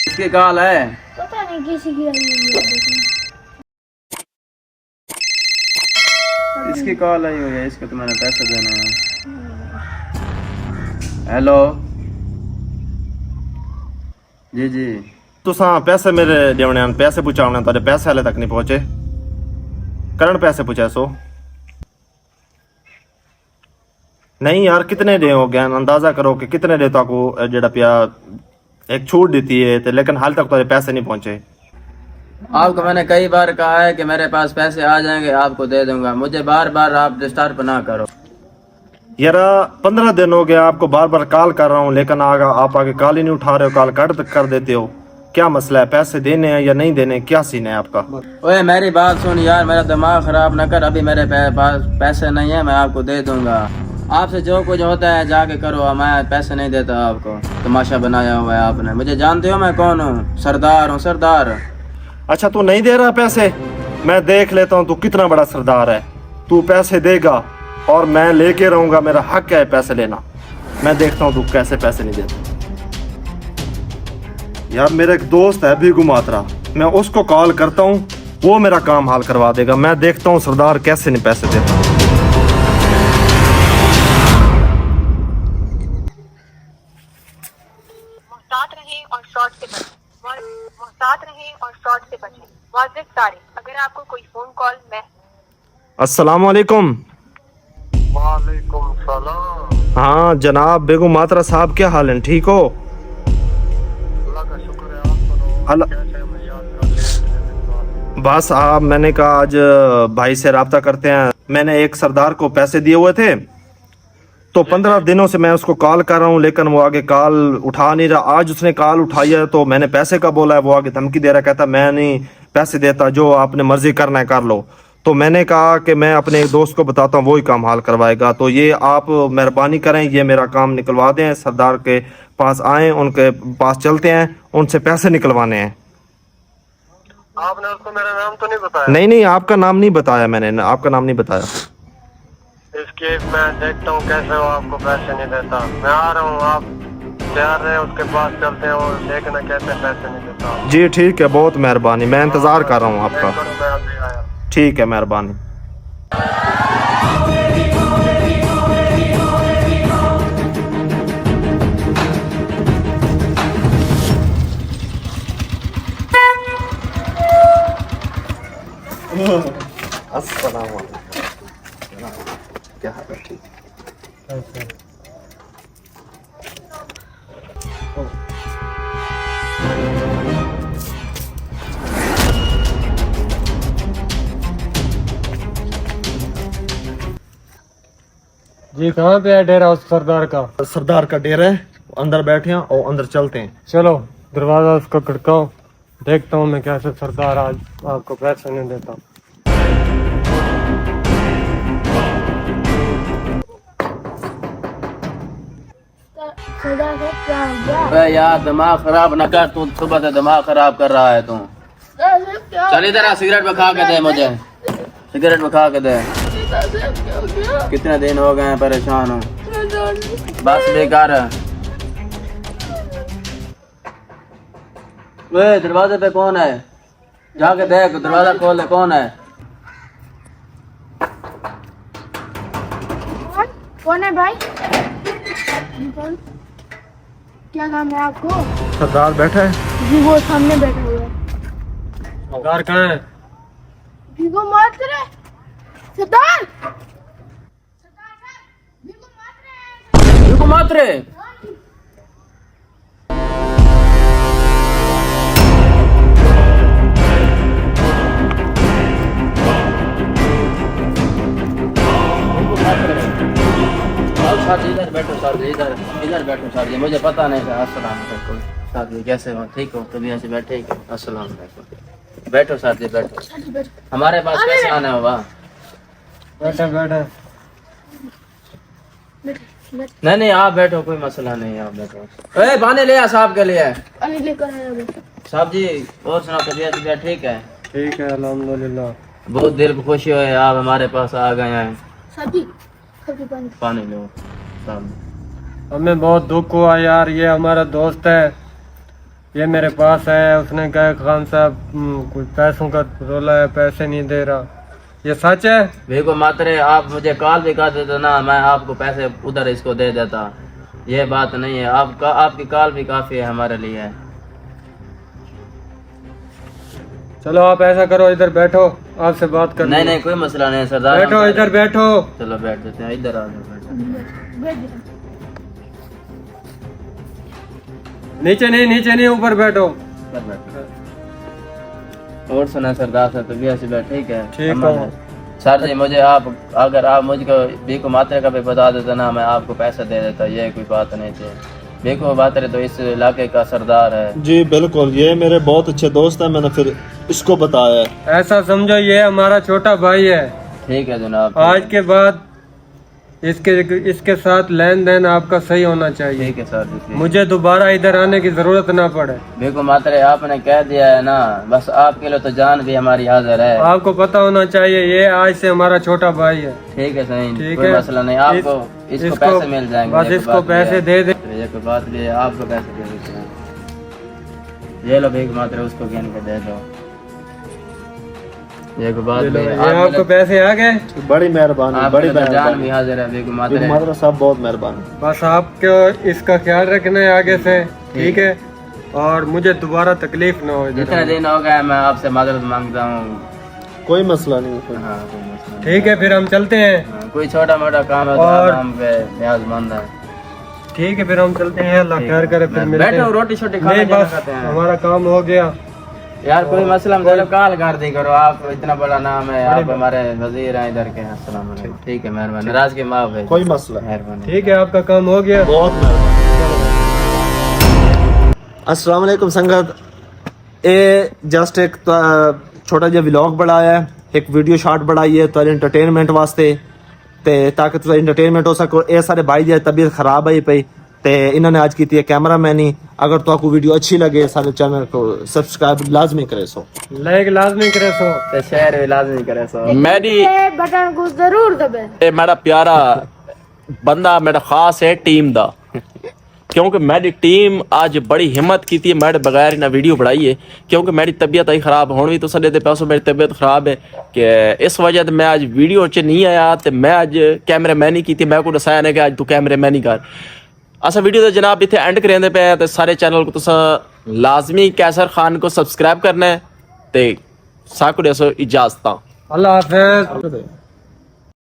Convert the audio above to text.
किसकी कॉल है? पता नहीं किसी की आई है। इसकी कॉल आई हुई है, इसको तो मैंने पैसे देना है। हेलो जी जी। तुसा पैसे मेरे देने पैसे पहुंचाने तेरे पैसे हाले तक नहीं पहुंचे। करण पैसे पहुंचा सो नहीं यार, कितने दे हो गए अंदाजा करो कि कितने दे को जेड़ा पिया एक छूट देती है तो, लेकिन हाल तक तेरे पैसे नहीं पहुंचे। आपको मैंने कई बार कहा है कि मेरे पास पैसे आ जाएंगे, आपको दे दूंगा। मुझे बार बार आप डिस्टर्ब ना करो। यार 15 दिन हो गया आपको बार बार कॉल कर रहा हूँ, लेकिन आप आगे कॉल ही नहीं उठा रहे हो, कॉल कट कर देते हो। क्या मसला है? पैसे देने हैं या नहीं देने? क्या सीन है आपका? ओए मेरी बात सुन यार, मेरा दिमाग खराब ना कर। अभी मेरे पास पैसे नहीं है, मैं आपको दे दूंगा। आपसे जो कुछ होता है जाके करो, मैं पैसे नहीं देता आपको। तमाशा बनाया हुआ है आपने। मुझे जानते हो मैं कौन हूँ? सरदार हूँ, सरदार। अच्छा तू नहीं दे रहा पैसे? मैं देख लेता हूँ तू कितना बड़ा सरदार है। तू पैसे देगा और मैं लेके रहूंगा, मेरा हक है पैसे लेना। मैं देखता हूँ तू कैसे पैसे नहीं देता। यार मेरा एक दोस्त है भीगू मात्रा, मैं उसको कॉल करता हूँ, वो मेरा काम हाल करवा देगा। मैं देखता हूँ सरदार कैसे नहीं पैसे देता। अगर आपको कोई फोन कॉल में। अस्सलाम वालेकुम। वालेकुम सलाम। हाँ जनाब बेगम मात्रा साहब, क्या हाल है? ठीक हो? अल्लाह का शुक्र है, आप सुनाओ अल्लाह कैसे हमें याद कर लिया? बस आप, मैंने कहा आज भाई से रब्ता करते हैं। मैंने एक सरदार को पैसे दिए हुए थे, तो 15 दिनों से मैं उसको कॉल कर रहा हूँ, लेकिन वो आगे कॉल उठा नहीं रहा। आज उसने कॉल उठाई है तो मैंने पैसे का बोला है, वो आगे धमकी दे रहा, कहता मैं नहीं पैसे देता, जो आपने मर्जी करना है कर लो। तो मैंने कहा कि मैं अपने एक दोस्त को बताता हूँ, वही काम हाल करवाएगा। तो ये आप मेहरबानी करें, ये मेरा काम निकलवा दें। सरदार के पास आए, उनके पास चलते हैं, उनसे पैसे निकलवाने हैं। आपने उसको मेरा नाम तो नहीं बताया? नहीं आपका नाम नहीं बताया, मैंने आपका नाम नहीं बताया। इस केस में देखता हूँ कैसे वो आपको पैसे नहीं देता। मैं आ रहा हूँ, आप तैयार रहे, उसके पास चलते हैं और देखना कैसे पैसे नहीं देता। जी ठीक है, बहुत मेहरबानी, मैं इंतजार कर रहा हूँ आपका। मैं अभी आया। ठीक है, मेहरबानी। अस्सलाम वालेकुम। क्या हाल है? ठीक जी कहाँ पे है डेरा उस सरदार का? सरदार का डेरा है, अंदर बैठे हैं और अंदर चलते हैं। चलो दरवाजा उसको खड़काओ, देखता हूँ मैं कैसे सरदार आज आपको पैसे नहीं देता। सरदार साहब क्या हो गया? अबे यार दिमाग खराब ना कर, तू सुबह से दिमाग खराब कर रहा है तू। सरदार साहब क्या? चल इधर आ, सिगरेट में खा के दे मुझे, सिगरेट में खा के दे। सरदार साहब क्या हो गया? कितने दिन हो गए हैं परेशान हूँ, सरदार साहब। बस बेकार है। वे दरवाजे पे कौन है? जाके देख, दरवाजा खोल दे, कौन है? कौन है भाई? क्या काम है आपको? सरदार बैठा है जी, वो सामने बैठा हुआ है। सरदार कहाँ है? भीगो मत रे सरदार। सरदार साहब भीगो मत रे। रुको मत रे। सर जी इधर बैठो, सर जी इधर बैठो सर जी, मुझे पता नहीं था। अस्सलाम वालेकुम सर जी, कैसे हो? ठीक हो? कभी ऐसे बैठे? अस्सलाम वालेकुम। बैठो सर जी, बैठो। हमारे पास कैसे आना होगा? बैठे बैठे। नहीं आप बैठो, कोई मसला नहीं, आप बैठो। ए पानी ले आ साहब के लिए। अरे लेकर आया वो। साहब जी और सुनाओ, तबीयत ठीक है? ठीक है अल्हम्दुलिल्लाह। बहुत दिल को खुशी हुई आप हमारे पास आ गए हैं। सब्जी सब्जी पानी पानी लो सामने। हमें बहुत दुख हुआ यार, ये हमारा दोस्त है, ये मेरे पास है, उसने कहा खान साहब कुछ पैसों का रोला है, पैसे नहीं दे रहा। ये सच है? देखो मातरे आप मुझे कॉल भी कर देते ना, मैं आपको पैसे उधर इसको दे देता। ये बात नहीं है, आपकी कॉल भी काफी है हमारे लिए। चलो आप ऐसा करो, इधर बैठो, आपसे बात कर। नहीं कोई मसला नहीं सरदार। बैठो इधर बैठो। चलो बैठ जाते हैं, इधर आ जाओ बैठो। भेज दे। नीचे नहीं ऊपर बैठो। इधर बैठो। और सुना सरदार साहब, तबीयत से बैठ ठीक है? ठीक अमन है। सर जी मुझे अगर आप मुझको बीको मात्रे का भी बता देते ना, मैं आपको पैसा दे देता। ये कोई बात नहीं थी। बीको मात्रे तो इस इलाके का सरदार है। जी बिल्कुल, ये मेरे बहुत अच्छे दोस्त हैं, मैंने फिर इसको बताया है। ऐसा समझो ये हमारा छोटा भाई है। ठीक है जनाब। आज के बाद इसके साथ लेन देन आपका सही होना चाहिए। ठीक है सर जी, ठीक। मुझे दोबारा इधर आने की जरूरत ना पड़े। देखो मात्रे आपने कह दिया है ना, बस आपके लिए तो जान भी हमारी हाजिर है। आपको पता होना चाहिए ये आज से हमारा छोटा भाई है। ठीक है सही, ठीक कोई है। मसला नहीं। आपको इसको पैसे मिल जाएंगे। बस ये कोई इसको बात नहीं पैसे है। दे दे। तो ये कोई बात नहीं है, आपको पैसे दे देते हैं। ये लो भीख मात्रे उसको गिन के दे दो। ये कोई बात नहीं है। ये आपको पैसे आ गए। बड़ी मेहरबानी, बड़ी आपके लिए तो जान भी मेहरबानी। हाजिर है भीख मात्रे। मात्रा साहब बहुत मेहरबानी। बस आपको इसका ख्याल रखना है आगे से, ठीक है? और मुझे दोबारा तकलीफ ना हो इधर। जितने दिन हो गए मैं आपसे माजरत मांगता हूँ। कोई मसला नहीं है। हाँ कोई मसला नहीं। ठीक है फिर हम चलते हैं। हाँ, कोई छोटा मोटा काम है तो और- आप हम पे न्याजमंद है। ठीक है फिर हम चलते हैं। अल्लाह खैर करे, फिर मिलते बैठो हैं। रोटी शोटी खाने नहीं जाना बस खाते हैं। हमारा काम हो गया। यार कोई मसला चलो कॉल कर दी करो। आप इतना बड़ा नाम है, आप हमारे वजीर हैं इधर के। अस्सलाम वालेकुम। ठीक है मेहरबानी, नाराज के माफ है। कोई मसला नहीं। मेहरबानी। ठीक है आपका काम हो गया। बहुत मेहरबानी। अस्सलाम वालेकुम संगत, ये जस्ट एक छोटा जिहा व्लॉग बनाया है, एक वीडियो शॉट बनाई है तो एंटरटेनमेंट वास्ते, ते ताकि तुम एंटरटेनमेंट हो सको। ये सारे भाई जी तबीयत खराब है पई ते इन्होंने आज की थी कैमरा मैनी। अगर तो आपको वीडियो अच्छी लगे सारे चैनल को सब्सक्राइब लाजमी करे सो, लाइक लाजमी करे सो, ते शेयर भी लाजमी करे सो। मेरी ये बटन को जरूर दबे। ਇਹ ਮੇਰਾ ਪਿਆਰਾ ਬੰਦਾ ਮੇਰਾ ਖਾਸ ਹੈ ਟੀਮ ਦਾ, क्योंकि मेरी टीम आज बड़ी हिम्मत की थी मेरे बगैर इन्हें वीडियो बनाई है, क्योंकि मेरी तबीयत आई खराब होने भी तो सदे दे पैसों मेरी तबीयत खराब है कि इस वजह से मैं आज वीडियो च नहीं आया। तो मैं आज कैमरे मैनी की थी, मैं को दसाया ने कि आज तू कैमरे मैनी कर। असा वीडियो तो जनाब इतने एंड करेंदे पे तो सारे चैनल को तुस लाजमी कैसर खान को सब्सक्राइब करना है। तो साकू दसो इजाजत। अल्लाह हाफिज।